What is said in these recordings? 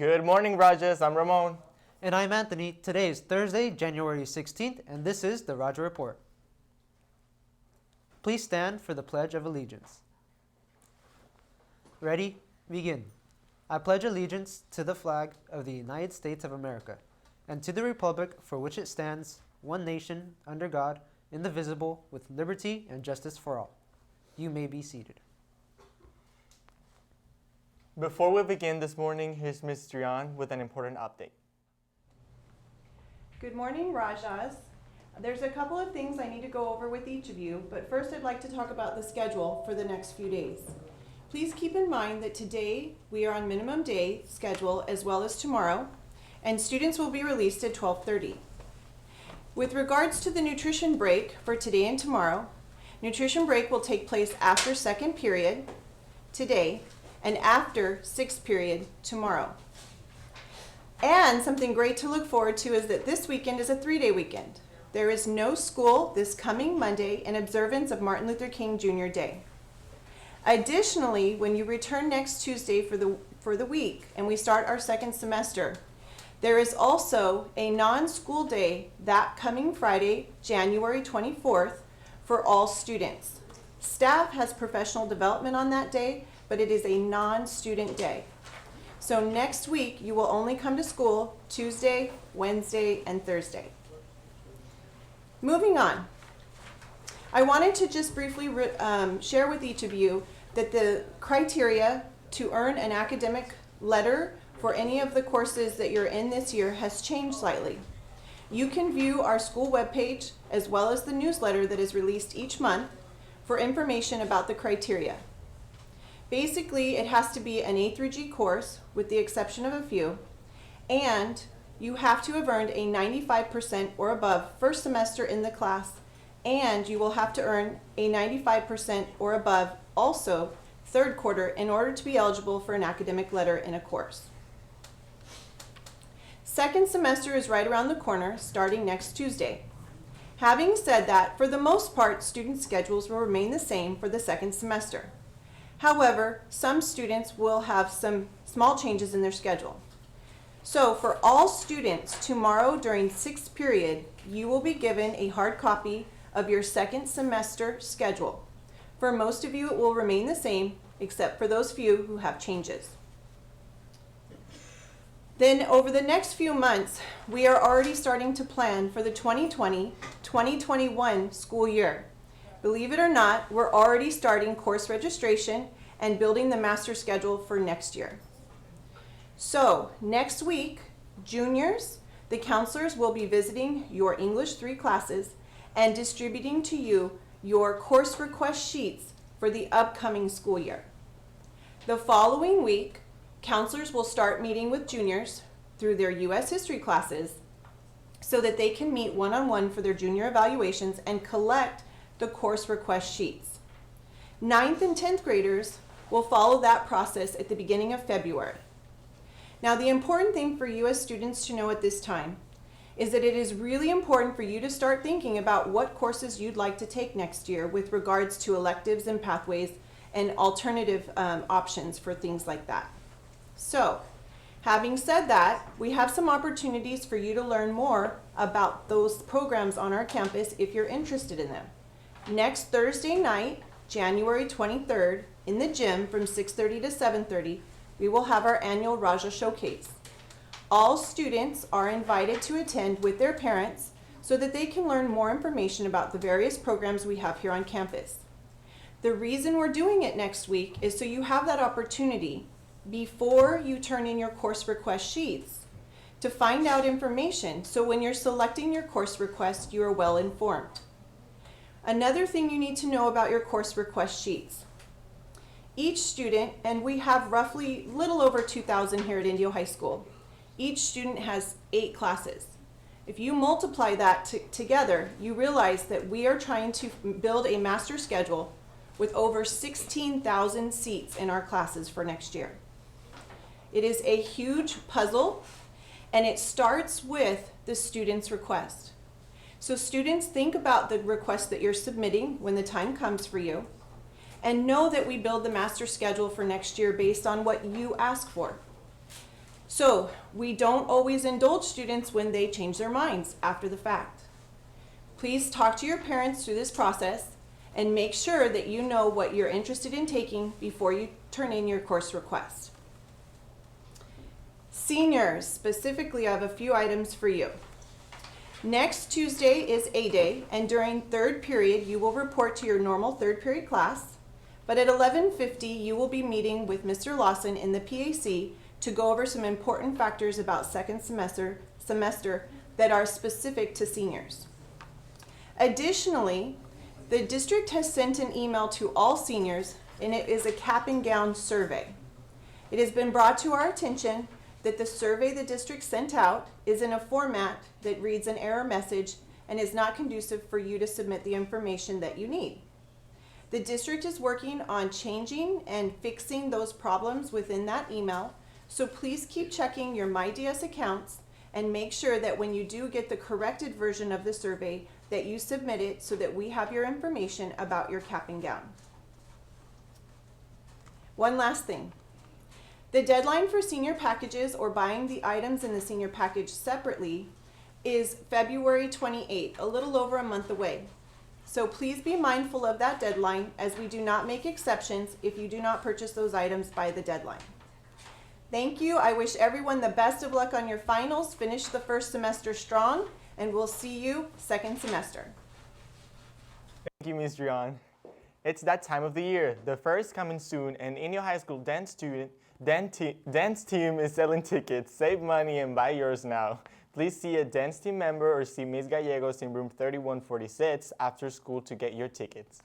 Good morning, Rajas. I'm Ramon. And I'm Anthony. Today is Thursday, January 16th, and this is the Rajah Report. Please stand for the Pledge of Allegiance. Ready? Begin. I pledge allegiance to the flag of the United States of America and to the republic for which it stands, one nation, under God, indivisible, with liberty and justice for all. You may be seated. Before we begin this morning, here's Ms. Drian with an important update. Good morning, Rajas. There's a couple of things I need to go over with each of you, but first I'd like to talk about the schedule for the next few days. Please keep in mind that today we are on minimum day schedule as well as tomorrow, and students will be released at 12:30. With regards to the nutrition break for today and tomorrow, nutrition break will take place after second period today and after sixth period tomorrow. And something great to look forward to is that this weekend is a 3-day weekend. There is no school this coming Monday in observance of Martin Luther King Jr. Day. Additionally, when you return next Tuesday for the week and we start our second semester, there is also a non-school day that coming Friday, January 24th, for all students. Staff has professional development on that day, but it is a non-student day. So next week, you will only come to school Tuesday, Wednesday, and Thursday. Moving on. I wanted to just briefly share with each of you that the criteria to earn an academic letter for any of the courses that you're in this year has changed slightly. You can view our school webpage as well as the newsletter that is released each month for information about the criteria. Basically, it has to be an A through G course, with the exception of a few, and you have to have earned a 95% or above first semester in the class, and you will have to earn a 95% or above also third quarter in order to be eligible for an academic letter in a course. Second semester is right around the corner, starting next Tuesday. Having said that, for the most part, student schedules will remain the same for the second semester. However, some students will have some small changes in their schedule. So for all students, tomorrow during sixth period, you will be given a hard copy of your second semester schedule. For most of you, it will remain the same, except for those few who have changes. Then over the next few months, we are already starting to plan for the 2020-2021 school year. Believe it or not, we're already starting course registration and building the master schedule for next year. So next week, juniors, the counselors will be visiting your English 3 classes and distributing to you your course request sheets for the upcoming school year. The following week, counselors will start meeting with juniors through their U.S. history classes so that they can meet one-on-one for their junior evaluations and collect the course request sheets. 9th and 10th graders will follow that process at the beginning of February. Now, the important thing for you as students to know at this time is that it is really important for you to start thinking about what courses you'd like to take next year with regards to electives and pathways and alternative options for things like that. So, having said that, we have some opportunities for you to learn more about those programs on our campus if you're interested in them. Next Thursday night, January 23rd, in the gym from 6:30 to 7:30, we will have our annual Rajah Showcase. All students are invited to attend with their parents so that they can learn more information about the various programs we have here on campus. The reason we're doing it next week is so you have that opportunity before you turn in your course request sheets to find out information, so when you're selecting your course request, you are well informed. Another thing you need to know about your course request sheets. Each student, and we have roughly little over 2,000 here at Indio High School, each student has 8 classes. If you multiply that together, you realize that we are trying to build a master schedule with over 16,000 seats in our classes for next year. It is a huge puzzle, and it starts with the student's request. So students, think about the request that you're submitting when the time comes for you, and know that we build the master schedule for next year based on what you ask for. So we don't always indulge students when they change their minds after the fact. Please talk to your parents through this process and make sure that you know what you're interested in taking before you turn in your course request. Seniors, specifically, I have a few items for you. Next Tuesday is A Day, and during third period, you will report to your normal third period class, but at 11:50, you will be meeting with Mr. Lawson in the PAC to go over some important factors about second semester that are specific to seniors. Additionally, the district has sent an email to all seniors, and it is a cap and gown survey. It has been brought to our attention that the survey the district sent out is in a format that reads an error message and is not conducive for you to submit the information that you need. The district is working on changing and fixing those problems within that email, so please keep checking your MyDS accounts and make sure that when you do get the corrected version of the survey that you submit it so that we have your information about your cap and gown. One last thing. The deadline for senior packages or buying the items in the senior package separately is February 28th, a little over a month away. So please be mindful of that deadline, as we do not make exceptions if you do not purchase those items by the deadline. Thank you. I wish everyone the best of luck on your finals. Finish the first semester strong, and we'll see you second semester. Thank you, Ms. Drian. It's that time of the year. The first coming soon, and Indio High School dance team is selling tickets. Save money and buy yours now. Please see a dance team member or see Ms. Gallegos in room 3146 after school to get your tickets.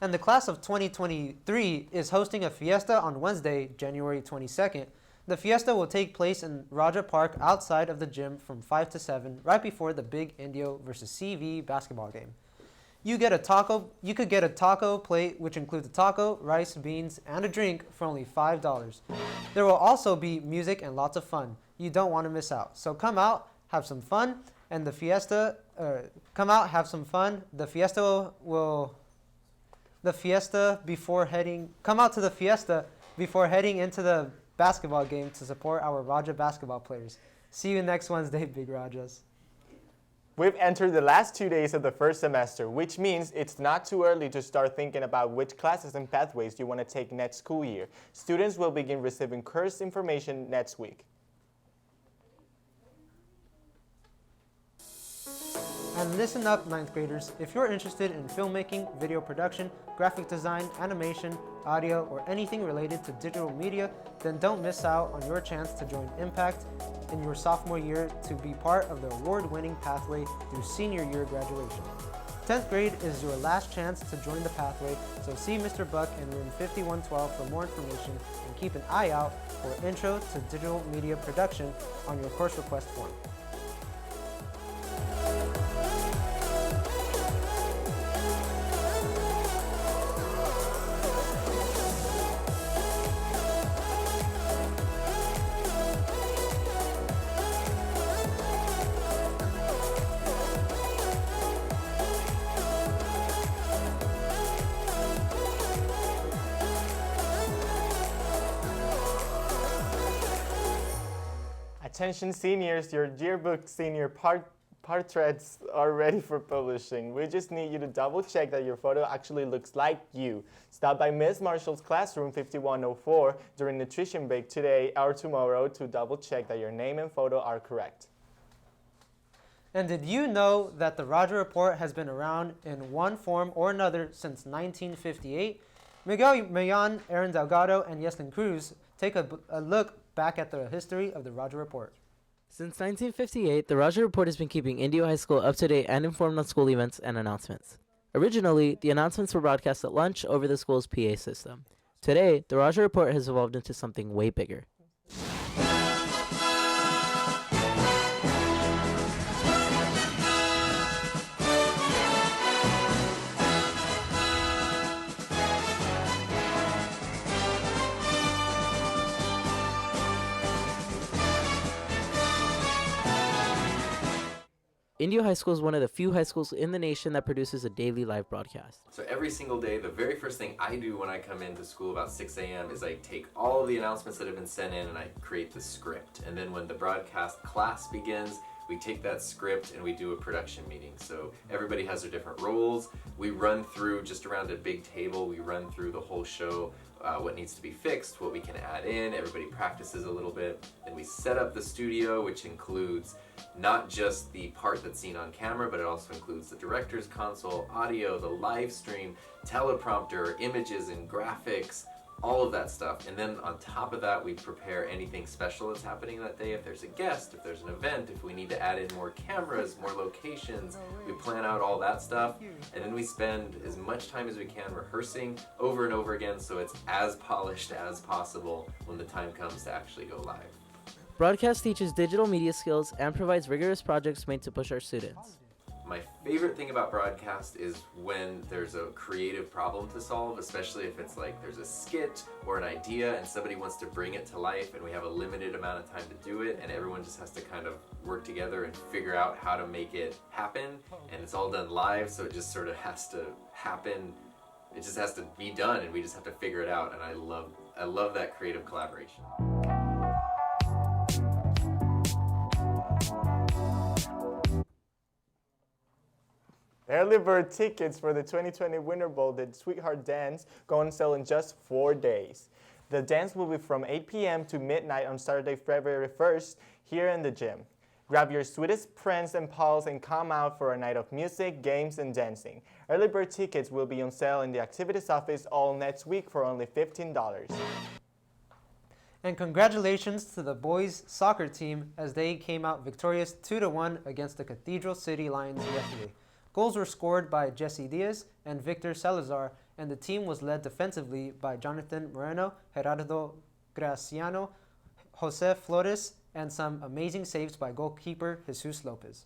And the class of 2023 is hosting a fiesta on Wednesday, January 22nd. The fiesta will take place in Rajah Park outside of the gym from 5 to 7, right before the big Indio versus CV basketball game. You could get a taco plate, which includes a taco, rice, beans, and a drink for only $5. There will also be music and lots of fun. You don't want to miss out. So come out, have some fun, and the fiesta. Come out, have some fun. Come out to the fiesta before heading into the basketball game to support our Rajah basketball players. See you next Wednesday, Big Rajas. We've entered the last 2 days of the first semester, which means it's not too early to start thinking about which classes and pathways you want to take next school year. Students will begin receiving course information next week. And listen up, 9th graders. If you're interested in filmmaking, video production, graphic design, animation, audio, or anything related to digital media, then don't miss out on your chance to join Impact in your sophomore year to be part of the award-winning pathway through senior year graduation. 10th grade is your last chance to join the pathway, so see Mr. Buck in room 5112 for more information, and keep an eye out for Intro to Digital Media Production on your course request form. Attention seniors, your yearbook senior portraits are ready for publishing. We just need you to double check that your photo actually looks like you. Stop by Ms. Marshall's classroom 5104 during nutrition break today or tomorrow to double check that your name and photo are correct. And did you know that the Rajah Report has been around in one form or another since 1958? Miguel Mayan, Aaron Delgado, and Yeslin Cruz take a look back at the history of the Rajah Report. Since 1958, the Rajah Report has been keeping Indio High School up to date and informed on school events and announcements. Originally, the announcements were broadcast at lunch over the school's PA system. Today, the Rajah Report has evolved into something way bigger. Indio High School is one of the few high schools in the nation that produces a daily live broadcast. So every single day, the very first thing I do when I come into school about 6 a.m. is I take all of the announcements that have been sent in and I create the script. And then when the broadcast class begins, we take that script and we do a production meeting. So everybody has their different roles. We run through, just around a big table, we run through the whole show, what needs to be fixed, what we can add in. Everybody practices a little bit. Then we set up the studio, which includes not just the part that's seen on camera, but it also includes the director's console, audio, the live stream, teleprompter, images and graphics, all of that stuff. And then on top of that, we prepare anything special that's happening that day. If there's a guest, if there's an event, if we need to add in more cameras, more locations, we plan out all that stuff. And then we spend as much time as we can rehearsing over and over again so it's as polished as possible when the time comes to actually go live. Broadcast teaches digital media skills and provides rigorous projects made to push our students. My favorite thing about broadcast is when there's a creative problem to solve, especially if it's like there's a skit or an idea and somebody wants to bring it to life and we have a limited amount of time to do it and everyone just has to kind of work together and figure out how to make it happen, and it's all done live, so it just sort of has to happen. It just has to be done and we just have to figure it out, and I love that creative collaboration. Early bird tickets for the 2020 Winter Bowl, the Sweetheart Dance, go on sale in just 4 days. The dance will be from 8 p.m. to midnight on Saturday, February 1st, here in the gym. Grab your sweetest prints and pals and come out for a night of music, games, and dancing. Early bird tickets will be on sale in the activities office all next week for only $15. And congratulations to the boys soccer team as they came out victorious 2-1 against the Cathedral City Lions yesterday. Goals were scored by Jesse Diaz and Victor Salazar, and the team was led defensively by Jonathan Moreno, Gerardo Graciano, Jose Flores, and some amazing saves by goalkeeper Jesus Lopez.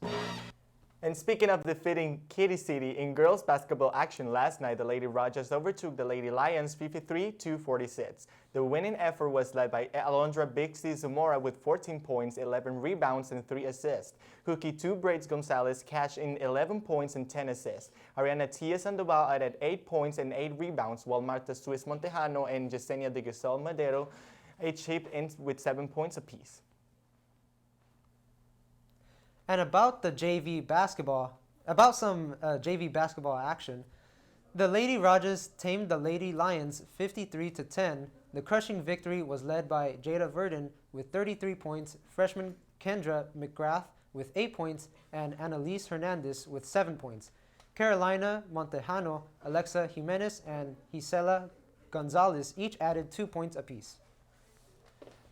And speaking of defeating Kitty City, in girls basketball action last night, the Lady Rajas overtook the Lady Lions 53-46. The winning effort was led by Alondra Bixie Zamora with 14 points, 11 rebounds, and 3 assists. Hookie 2 Braids Gonzalez cashed in 11 points and 10 assists. Ariana Tia Sandoval added 8 points and 8 rebounds, while Marta Suez Montejano and Yesenia de Gusel Madero each chipped in with 7 points apiece. And about some JV basketball action, the Lady Rajas tamed the Lady Lions 53-10. The crushing victory was led by Jada Verdon with 33 points, freshman Kendra McGrath with 8 points, and Annalise Hernandez with 7 points. Carolina Montejano, Alexa Jimenez, and Gisela Gonzalez each added 2 points apiece.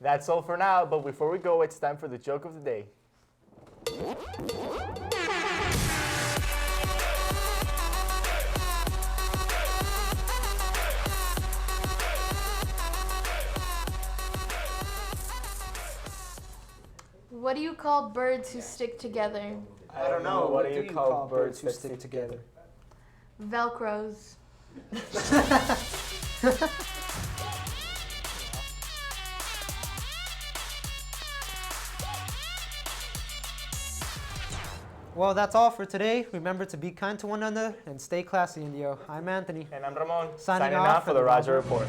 That's all for now, but before we go, it's time for the joke of the day. What do you call birds who stick together? I don't know. What do you call birds who stick together? Velcros. Well, that's all for today. Remember to be kind to one another and stay classy, Indio. I'm Anthony. And I'm Ramon, Signing off off for the Rajah Report.